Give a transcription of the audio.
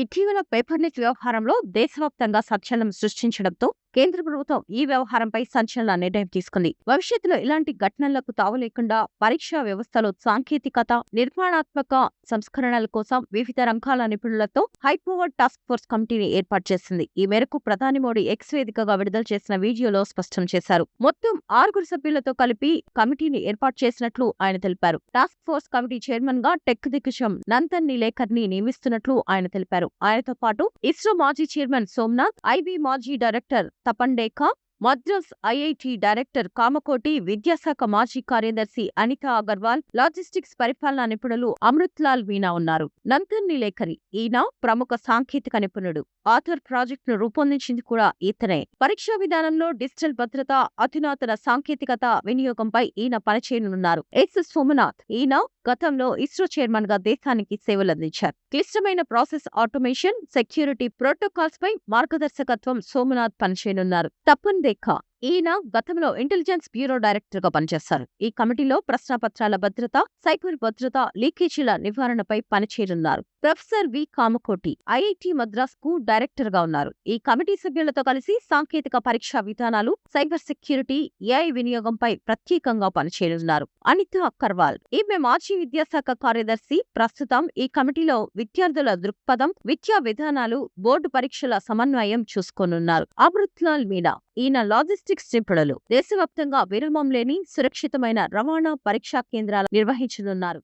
ఇటీవల paper leak వ్యవహారంలో దేశవ్యాప్తంగా సంచలనం సృష్టించడంతో కేంద్ర ప్రభుత్వం ఈ వ్యవహారంపై సంచలన నిర్ణయం తీసుకుంది. భవిష్యత్తులో ఇలాంటి ఘటనలకు తావు లేకుండా పరీక్షా వ్యవస్థలో సాంకేతికత, నిర్మాణాత్మక సంస్కరణల కోసం వివిధ రంగాల నిపుణులతో హైపవర్ టాస్క్ ఫోర్స్ కమిటీని ఏర్పాటు చేసింది. ఈ మేరకు ప్రధాని మోడీ ఎక్స్ వేదికగా విడుదల చేసిన వీడియోలో స్పష్టం చేశారు. మొత్తం 6 సభ్యులతో కలిపి కమిటీని ఏర్పాటు చేసినట్లు ఆయన తెలిపారు. టాస్క్ ఫోర్స్ కమిటీ చైర్మన్ గా టెక్ దిగ్గజం నందన్ నీలేకర్ ని నియమిస్తున్నట్లు ఆయన తెలిపారు. ఆయనతో పాటు ఇస్రో మాజీ చైర్మన్ సోమనాథ్, ఐబీ మాజీ director Tapan డేకా, Madras IIT director Kamakoti, విద్యాశాఖ మాజీ కార్యదర్శి అనితా అగర్వాల్, లాజిస్టిక్స్ పరిపాలనా నిపుణులు అమృత్ లాల్ మీనా ఉన్నారు. నందన్ నీలేకరి ఈయన ప్రముఖ సాంకేతిక నిపుణుడు. ఆథర్ ప్రాజెక్టును రూపొందించింది కూడా ఈతనే. పరీక్షా విధానంలో డిజిటల్ భద్రత, అధునాతన సాంకేతికత వినియోగంపై ఈయన పనిచేయనున్నారు. ఎస్ సోమనాథ్ ఈయన గతంలో ఇస్రో చైర్మన్ గా దేశానికి సేవలందించారు. క్లిష్టమైన ప్రాసెస్ ఆటోమేషన్, సెక్యూరిటీ ప్రోటోకాల్స్ పై మార్గదర్శకత్వం సోమనాథ్ పనిచేయనున్నారు. తపన్ డేకా ఈయన గతంలో ఇంటెలిజెన్స్ బ్యూరో డైరెక్టర్ గా పనిచేస్తారు. ఈ కమిటీలో ప్రశ్నాపత్రాల భద్రత, సైబర్ భద్రత, లీకేజీల నివారణపై పనిచేయనున్నారు. Professor V Kamakoti IIT Madras కు డైరెక్టర్ గా ఉన్నారు. ఈ కమిటీ సభ్యులతో కలిసి సాంకేతిక పరీక్షా విధానాలు, సైబర్ సెక్యూరిటీ, ఏఐ వినియోగంపై ప్రత్యేకంగా పనిచేయనున్నారు. అనితా అగర్వాల్ ఈమె మాజీ విద్యాశాఖ కార్యదర్శి. ప్రస్తుతం ఈ కమిటీలో విద్యార్థుల దృక్పథం, విద్యా విధానాలు, బోర్డు పరీక్షల సమన్వయం చూసుకోనున్నారు. అమృత్ లాల్ మీనా ఈయన లాజిస్టిక్స్ నిపుణులు. దేశవ్యాప్తంగా విరామం లేని సురక్షితమైన రవాణా పరీక్షా కేంద్రాలు నిర్వహించనున్నారు.